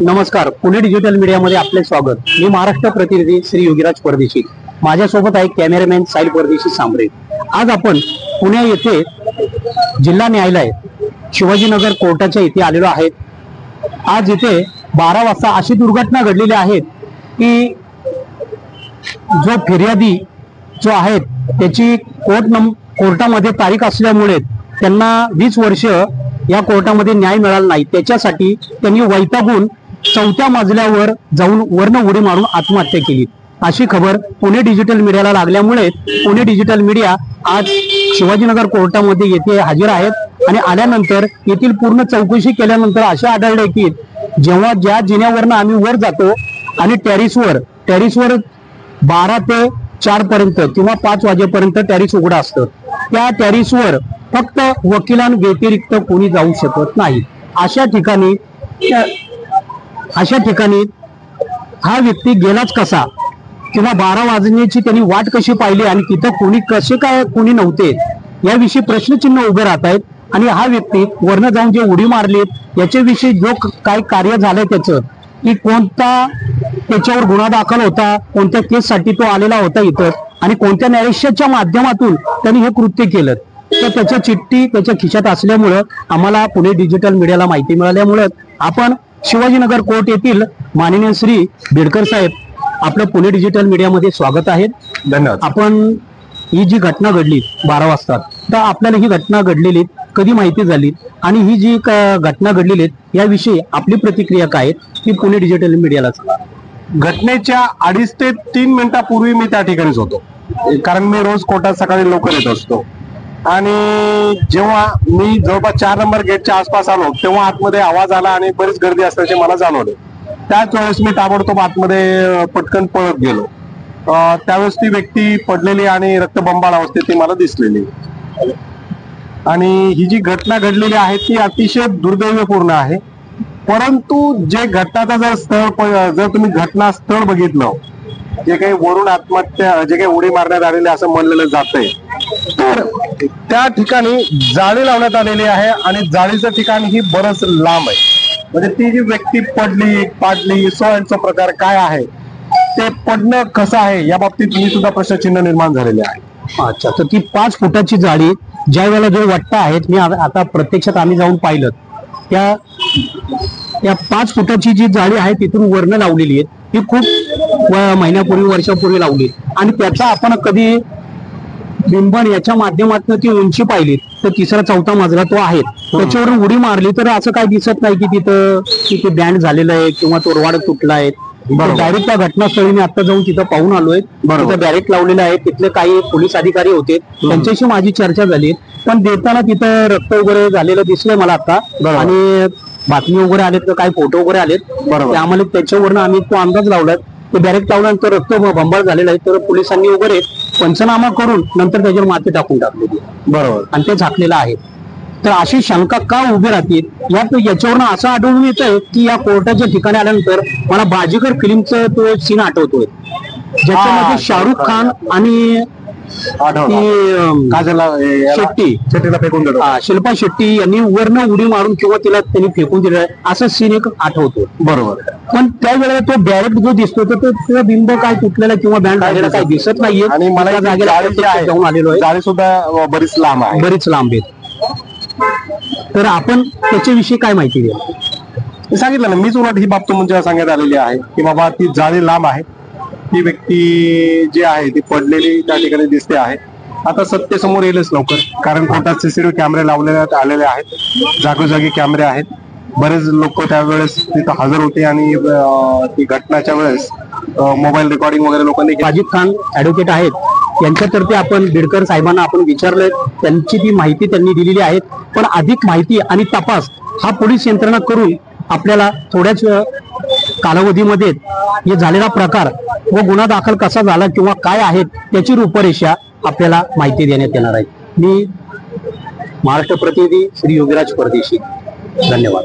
नमस्कार, पुणे डिजिटल मीडियामध्ये आपले स्वागत। मी महाराष्ट्र प्रतिनिधी श्री योगीराज परदेशी, माझ्यासोबत आहे कॅमेरामॅन साहिल परदेशी सांबरे। आज आपण पुणे येथे जिल्हा न्यायालय शिवाजीनगर कोर्टाच्या इथे आलेलो आहेत। आज इथे 12 वाजता अशी दुर्घटना घडलेली आहे की जो फिर्यादी जो आहे त्याची कोर्टामध्ये तारीख असल्यामुळे त्यांना 20 वर्ष या कोर्टामध्ये न्याय मिळाला नाही। त्याच्यासाठी त्यांनी वैतागून 4थ्या मजल्यावर जाऊन वर्ण उडी मारून आत्महत्या केली। अशी खबर पुणे डिजिटल मीडियाला लागल्यामुळे पुणे डिजिटल मीडिया आज शिवाजीनगर कोर्टामध्ये येथे हजर आहेत आणि आल्यानंतर येथील पूर्ण चौकशी केल्यानंतर असे आढळले की जेव्हा ज्या जिन्यावरनं आम्ही वर जातो आणि टेरिसवर 12 ते 4 पर्यंत किंवा 5 वाजेपर्यंत टेरिस उघडं असतं, त्या टेरिसवर फक्त वकिलांव्यतिरिक्त कोणी जाऊ शकत नाही। अशा ठिकाणी हा व्यक्ती गेलाच कसा किंवा 12 वाजण्याची त्यांनी वाट कशी पाहिली आणि तिथं कोणी नव्हते याविषयी प्रश्नचिन्ह उभे राहत आहेत। आणि हा व्यक्ती वरनं जाऊन जे उडी मारलीत याच्याविषयी जो काय कार्य झालंय त्याचं की कोणता त्याच्यावर गुन्हा दाखल होता, कोणत्या केससाठी तो आलेला होता इथं आणि कोणत्या न्यायाधीशाच्या माध्यमातून त्यांनी हे कृत्य केलं, तर त्याची चिठ्ठी त्याच्या खिशात असल्यामुळं आम्हाला पुणे डिजिटल मीडियाला माहिती मिळाल्यामुळं आपण शिवाजीनगर कोर्ट येथील माननीय श्री बिडकर साहेब आपलं पुणे डिजिटल मीडियामध्ये स्वागत आहे। धन्यवाद। आपण ही जी घटना घडली 12 वाजता, तर आपल्याला ही घटना घडलेली कधी माहिती झाली आणि ही जी घटना घडलेली याविषयी आपली प्रतिक्रिया काय ती पुणे डिजिटल मीडियाला सांगा। घटनेच्या 2.5 ते 3 मिनिटापूर्वी मी त्या ठिकाणीच होतो, कारण मी रोज कोर्टात सकाळी लवकर येत असतो। आणि जेव्हा मी जवळपास 4 नंबर गेटच्या आसपास आलो तेव्हा आतमध्ये आवाज आला आणि बरीच गर्दी असल्याचे मला जाणवले। त्याच वेळेस मी ताबडतोब आतमध्ये पटकन पळत गेलो। त्यावेळेस ती व्यक्ती पडलेली आणि रक्तबंबाळ अवस्थेत ती मला दिसलेली। आणि ही जी घटना घडलेली आहे ती अतिशय दुर्दैवपूर्ण आहे। परंतु जे घटनाचा जर तुम्ही घटनास्थळ बघितलं, जे काही वरून आत्महत्या जे काही उडी मारण्यात आलेले असं म्हणलेलं जातंय, तर त्या ठिकाणी जाळी लावण्यात आलेली आहे आणि जाळीचं ठिकाण ही बरंच लांब आहे। म्हणजे ती जी व्यक्ती पाडली सो प्रकार काय आहे, ते पडणं कसं आहे या बाबतीत मी सुद्धा प्रश्नचिन्ह निर्माण झालेले आहे। अच्छा, तर ती 5 फुटाची जाळी ज्या वेळेला जो वट्टा आहेत, मी आता प्रत्यक्षात आम्ही जाऊन पाहिलं, त्या 5 फुटाची जी जाळी आहे तिथून वर्ण लावलेली आहे, ती खूप महिन्यापूर्वी वर्षापूर्वी लावली आणि त्याचा आपण कधी बिंबन याच्या माध्यमातून ती उंची पाहिली तर 3रा-4था मजला तो आहे, त्याच्यावरून उडी मारली तर असं काही दिसत नाही की तिथे बँड झालेलं आहे किंवा तो रोड तुटला आहे। डायरेक्ट त्या घटनास्थळी मी आता जाऊन तिथं पाहून आलोय, तिथं बॅरेक लावलेलं आहे, तिथले काही पोलीस अधिकारी होते त्यांच्याशी माझी चर्चा झाली, पण देताना तिथं रक्त वगैरे झालेलं दिसलंय मला आता आणि बातमी वगैरे आलेत तर काही फोटो वगैरे आलेत, आम्हाला त्याच्यावरनं आम्ही तो अंदाज लावलाय ते बॅरेक लावल्यानंतर रक्त बंबाळ झालेला आहे, तर पोलिसांनी वगैरे पंचनामा करून नंतर त्याच्यावर माती टाकून टाकलेली बरोबर आणि ते झाकलेलं आहे। तर अशी शंका का उभी राहते याच्यावरनं असं आढळून येतंय की या कोर्टाच्या ठिकाणी आल्यानंतर मला बाजीगर फिल्मचा तो सीन आठवतोय, ज्याच्यामध्ये शाहरुख खान आणि शेट्टीला फेकून देतो, शिल्पा शेट्टी यांनी वरनं उडी मारून किंवा तिला त्यांनी फेकून दिलं असं सीन एक आठवतो बरोबर। पण त्यावेळेला तो डायरेक्ट जो दिसतो तो बिंब काय तुटलेला किंवा बँड झालेला काही दिसत नाहीये आणि मला जागेला जाऊन आलेलो आहे, जाळी सुद्धा बरीच लांब आहे। तर आपण त्याच्याविषयी काय माहिती द्या? सांगितलं ना मीच, उलट ही बाब तुमच्या सांगण्यात आलेली आहे की बाबा ती जाळी लांब आहे, ती व्यक्ती जी आहे ती पडलेली त्या ठिकाणी दिसते आहे। आता सत्य समोर येईलच लवकर, कारण कोर्टात सीसीटीव्ही कॅमेरे लावण्यात आलेले आहेत, जागोजागी कॅमेरे आहेत, बरेच लोक त्यावेळेस तिथं हजर होते आणि ती घटनाच्या वेळेस मोबाईल रेकॉर्डिंग वगैरे लोकांनी। वाजिद खान ऍडव्होकेट आहेत, यांच्यातर्फे आपण बिडकर साहेबांना आपण विचारलंय, त्यांची ती माहिती त्यांनी दिलेली आहे, पण अधिक माहिती आणि तपास हा पोलीस यंत्रणा करून आपल्याला थोड्याच कालावधीमध्ये हे झालेला प्रकार व गुन्हा दाखल कसा झाला किंवा काय आहेत त्याची रूपरेषा आपल्याला माहिती देण्यात येणार आहे। मी महाराष्ट्र प्रतिनिधी श्री योगीराज परदेशी, धन्यवाद।